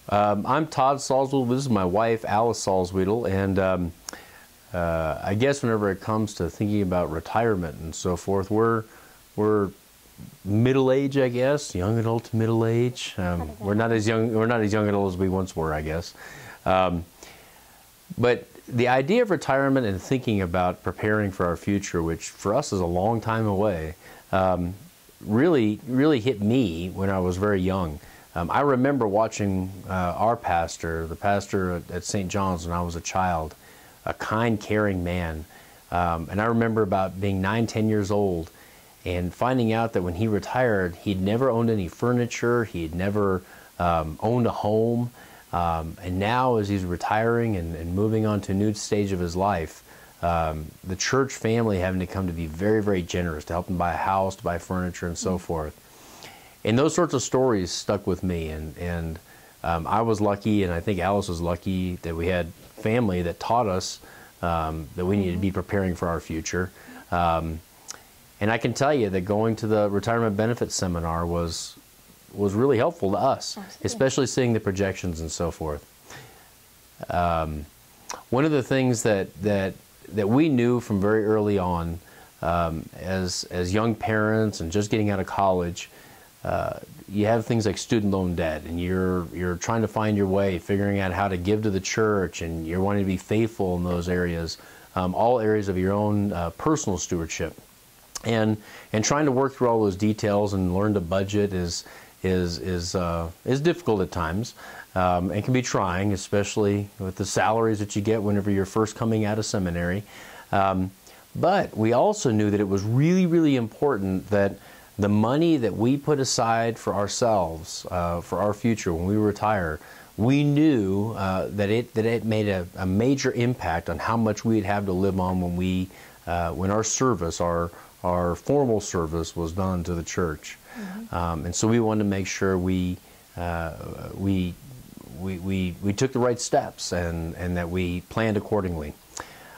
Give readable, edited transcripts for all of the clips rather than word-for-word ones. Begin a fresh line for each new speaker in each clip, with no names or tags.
I'm Todd Salzwedel. This is my wife, Alice Salzwedel, and I guess whenever it comes to thinking about retirement and so forth, we're middle age, I guess, young adult to middle age. We're not as young adult as we once were, I guess. But the idea of retirement and thinking about preparing for our future, which for us is a long time away, really hit me when I was very young. I remember watching our pastor, the pastor at St. John's when I was a child, a kind, caring man. And I remember about being 9, 10 years old and finding out that when he retired, he'd never owned any furniture, he'd never owned a home. And now as he's retiring and moving on to a new stage of his life, the church family having to come to be very, very generous to help him buy a house, to buy furniture, and so forth. And those sorts of stories stuck with me, and I was lucky, and I think Alice was lucky that we had family that taught us that we needed to be preparing for our future. And I can tell you that going to the retirement benefits seminar was really helpful to us. Absolutely. Especially seeing the projections and so forth. One of the things that we knew from very early on as young parents and just getting out of college, you have things like student loan debt, and you're trying to find your way, figuring out how to give to the church, and you're wanting to be faithful in those areas, all areas of your own personal stewardship, and trying to work through all those details and learn to budget is difficult at times, and can be trying, especially with the salaries that you get whenever you're first coming out of seminary. But we also knew that it was really, really important that the money that we put aside for ourselves, for our future when we retire, we knew that it made a major impact on how much we'd have to live on when our service, our formal service, was done to the church. Mm-hmm. And so we wanted to make sure we took the right steps and that we planned accordingly.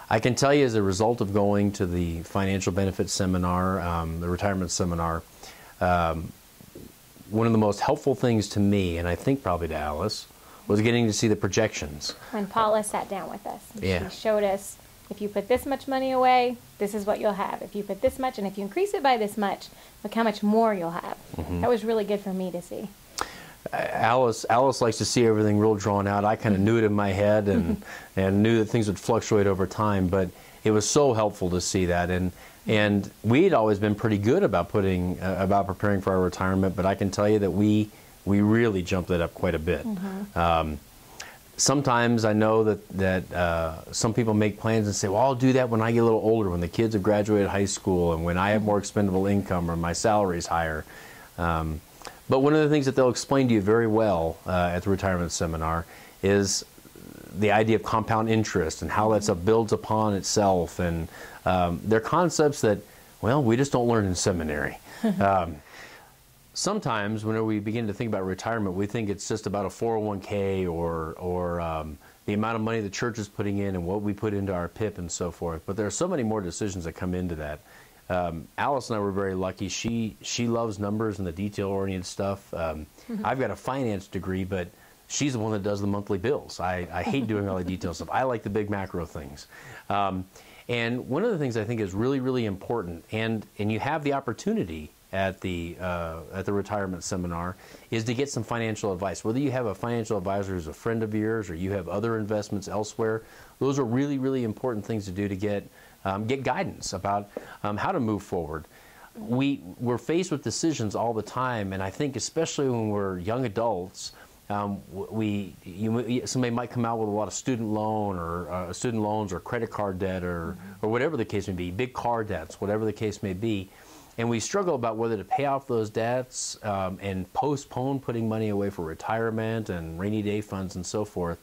I can tell you, as a result of going to the financial benefits seminar, the retirement seminar, one of the most helpful things to me, and I think probably to Alice, was getting to see the projections.
When Paula sat down with us,
yeah.
She showed us, if you put this much money away, this is what you'll have. If you put this much, and if you increase it by this much, look how much more you'll have. Mm-hmm. That was really good for me to see.
Alice likes to see everything real drawn out. I kind of knew it in my head and knew that things would fluctuate over time, but it was so helpful to see that. And we had always been pretty good about preparing for our retirement, but I can tell you that we really jumped it up quite a bit. Mm-hmm. Sometimes I know that some people make plans and say, well, I'll do that when I get a little older, when the kids have graduated high school and when I have more expendable income or my salary is higher. But one of the things that they'll explain to you very well at the retirement seminar is the idea of compound interest and how that builds upon itself. And they're concepts that, well, we just don't learn in seminary. Sometimes whenever we begin to think about retirement, we think it's just about a 401k or the amount of money the church is putting in and what we put into our PIP and so forth. But there are so many more decisions that come into that. Alice and I were very lucky. She loves numbers and the detail-oriented stuff. I've got a finance degree, but she's the one that does the monthly bills. I hate doing all the detail stuff. I like the big macro things. And one of the things I think is really, really important, and you have the opportunity at the retirement seminar, is to get some financial advice. Whether you have a financial advisor who's a friend of yours or you have other investments elsewhere, those are really, really important things to do to get guidance about how to move forward. We're faced with decisions all the time, and I think especially when we're young adults, somebody might come out with a lot of student loans or credit card debt or whatever the case may be, big car debts, whatever the case may be, and we struggle about whether to pay off those debts and postpone putting money away for retirement and rainy day funds and so forth.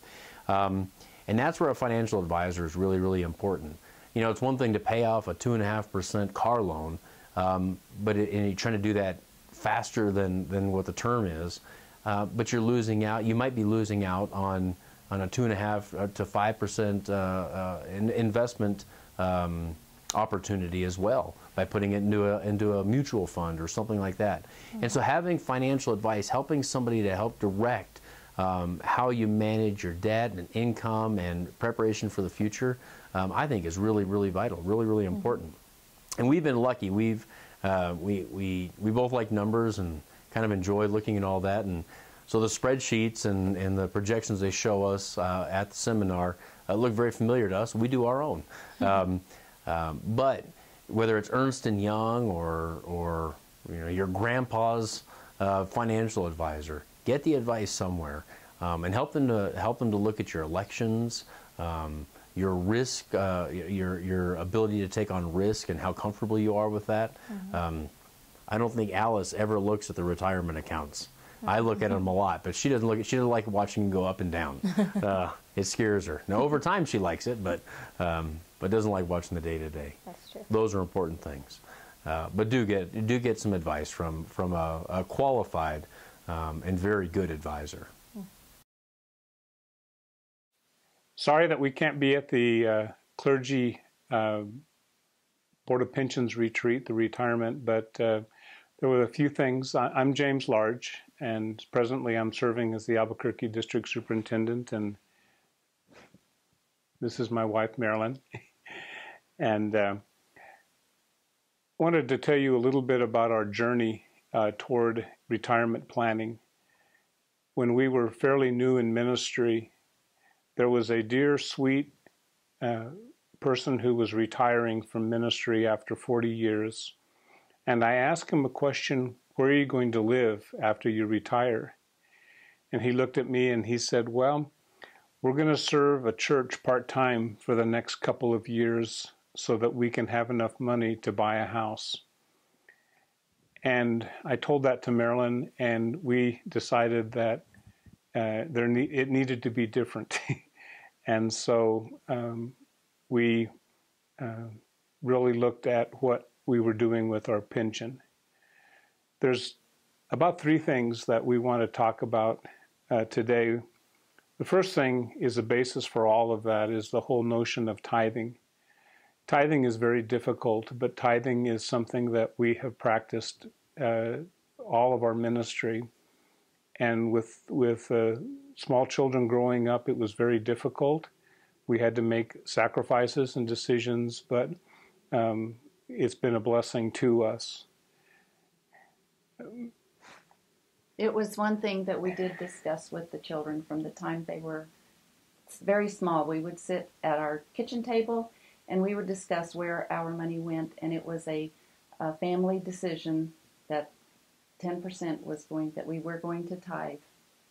And that's where a financial advisor is really, really important. You know, it's one thing to pay off a 2.5% car loan, but you're trying to do that faster than what the term is. But you're losing out. You might be losing out on a 2.5% to 5% investment opportunity as well by putting it into a mutual fund or something like that. Mm-hmm. And so having financial advice, helping somebody to help direct how you manage your debt and income and preparation for the future, I think is really, really vital, really, really important. And we've been lucky. We both like numbers and kind of enjoy looking at all that. And so the spreadsheets and the projections they show us at the seminar look very familiar to us. We do our own. But whether it's Ernst & Young or your grandpa's financial advisor, get the advice somewhere and help them to look at your elections, your risk, your ability to take on risk, and how comfortable you are with that. I don't think Alice ever looks at the retirement accounts. I look at them a lot, but she doesn't look. She doesn't like watching them go up and down. It scares her. Now, over time, she likes it, but doesn't like watching the day to day.
That's true.
Those are important things. But do get some advice from a qualified and very good advisor.
Sorry that we can't be at the clergy Board of Pensions retreat, the retirement, but there were a few things. I'm James Large, and presently I'm serving as the Albuquerque District Superintendent, and this is my wife, Marilyn. And wanted to tell you a little bit about our journey toward retirement planning. When we were fairly new in ministry, there was a dear, sweet person who was retiring from ministry after 40 years. And I asked him a question, where are you going to live after you retire? And he looked at me and he said, well, we're going to serve a church part-time for the next couple of years so that we can have enough money to buy a house. And I told that to Marilyn, and we decided that it needed to be different. And so we really looked at what we were doing with our pension. There's about 3 things that we want to talk about today. The first thing is the basis for all of that is the whole notion of tithing. Tithing is very difficult, but tithing is something that we have practiced all of our ministry. And with small children growing up, it was very difficult. We had to make sacrifices and decisions, but it's been a blessing to us.
It was one thing that we did discuss with the children from the time they were very small. We would sit at our kitchen table and we would discuss where our money went, and it was a family decision that 10% was that we were going to tithe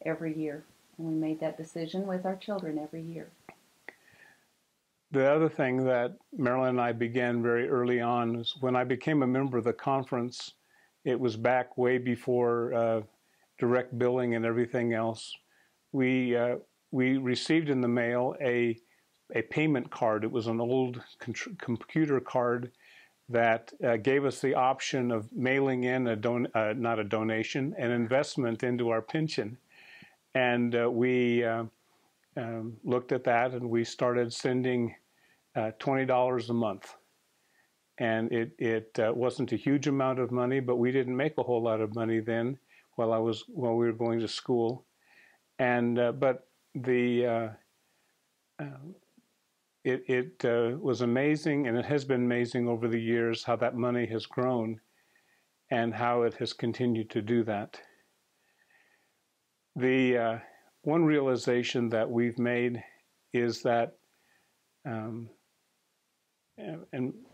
every year. And we made that decision with our children every year.
The other thing that Marilyn and I began very early on is when I became a member of the conference, it was back way before direct billing and everything else. We received in the mail a payment card. It was an old computer card that gave us the option of mailing in not a donation, an investment into our pension. And we looked at that and we started sending $20 a month. And it wasn't a huge amount of money, but we didn't make a whole lot of money then while we were going to school. And but it was amazing, and it has been amazing over the years how that money has grown and how it has continued to do that. The one realization that we've made is that, and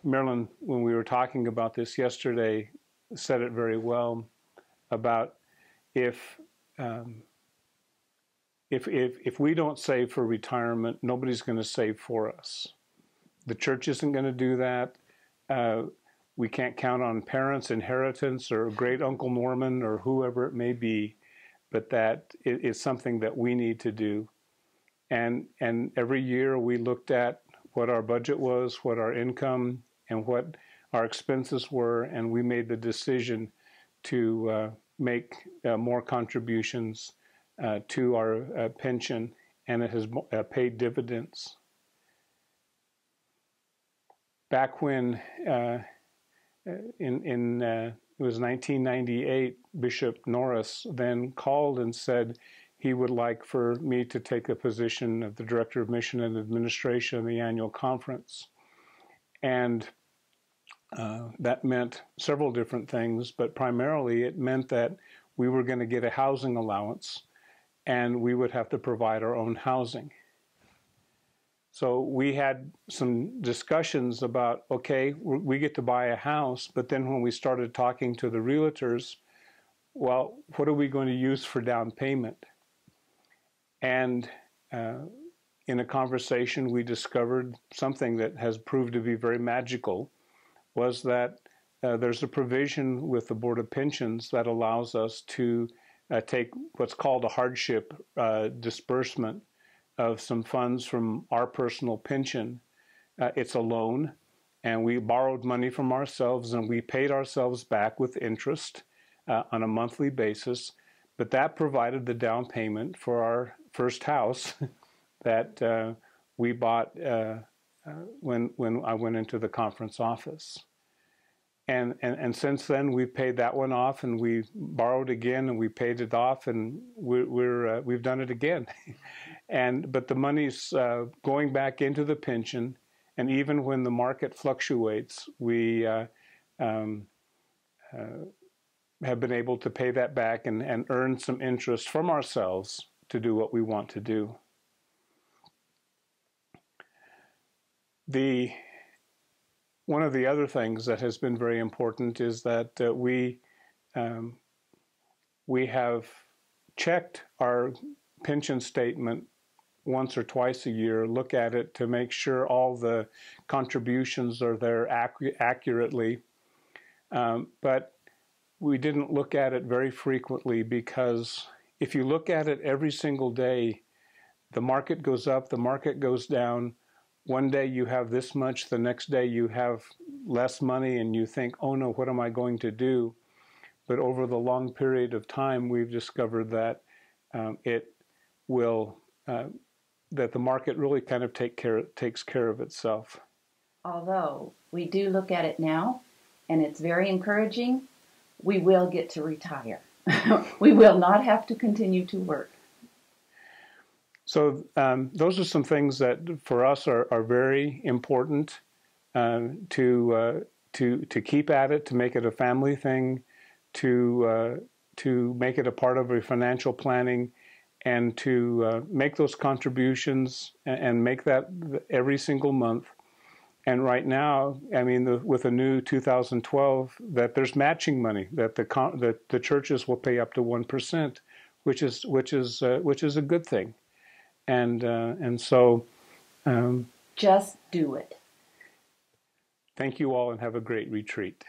Marilyn, when we were talking about this yesterday, said it very well about if we don't save for retirement, nobody's going to save for us. The church isn't going to do that. We can't count on parents' inheritance or great Uncle Norman or whoever it may be, but that it is something that we need to do. And every year we looked at what our budget was, what our income, and what our expenses were, and we made the decision to make more contributions to our pension, and it has paid dividends. Back when it was 1998, Bishop Norris then called and said, he would like for me to take the position of the Director of Mission and Administration in the annual conference. And that meant several different things, but primarily it meant that we were going to get a housing allowance and we would have to provide our own housing. So we had some discussions about, okay, we get to buy a house, but then when we started talking to the realtors, well, what are we going to use for down payment? And in a conversation, we discovered something that has proved to be very magical, was that there's a provision with the Board of Pensions that allows us to take what's called a hardship disbursement of some funds from our personal pension. It's a loan, and we borrowed money from ourselves, and we paid ourselves back with interest on a monthly basis. But that provided the down payment for our first house that we bought when I went into the conference office. And since then, we've paid that one off, and we borrowed again, and we paid it off, and we've done it again. But the money's going back into the pension, and even when the market fluctuates, we have been able to pay that back and earn some interest from ourselves to do what we want to do. One of the other things that has been very important is that we have checked our pension statement once or twice a year, look at it to make sure all the contributions are there accurately. But we didn't look at it very frequently, because if you look at it every single day, the market goes up, the market goes down. One day you have this much, the next day you have less money, and you think, oh no, what am I going to do? But over the long period of time, we've discovered that that the market really kind of takes care of itself.
Although we do look at it now, and it's very encouraging, we will get to retire. We will not have to continue to work.
So those are some things that for us are very important to keep at it, to make it a family thing, to make it a part of our financial planning, and to make those contributions and make that every single month. And right now, I mean, with the new 2012, that there's matching money that the churches will pay up to 1%, which is a good thing. And so
just do it.
Thank you all, and have a great retreat.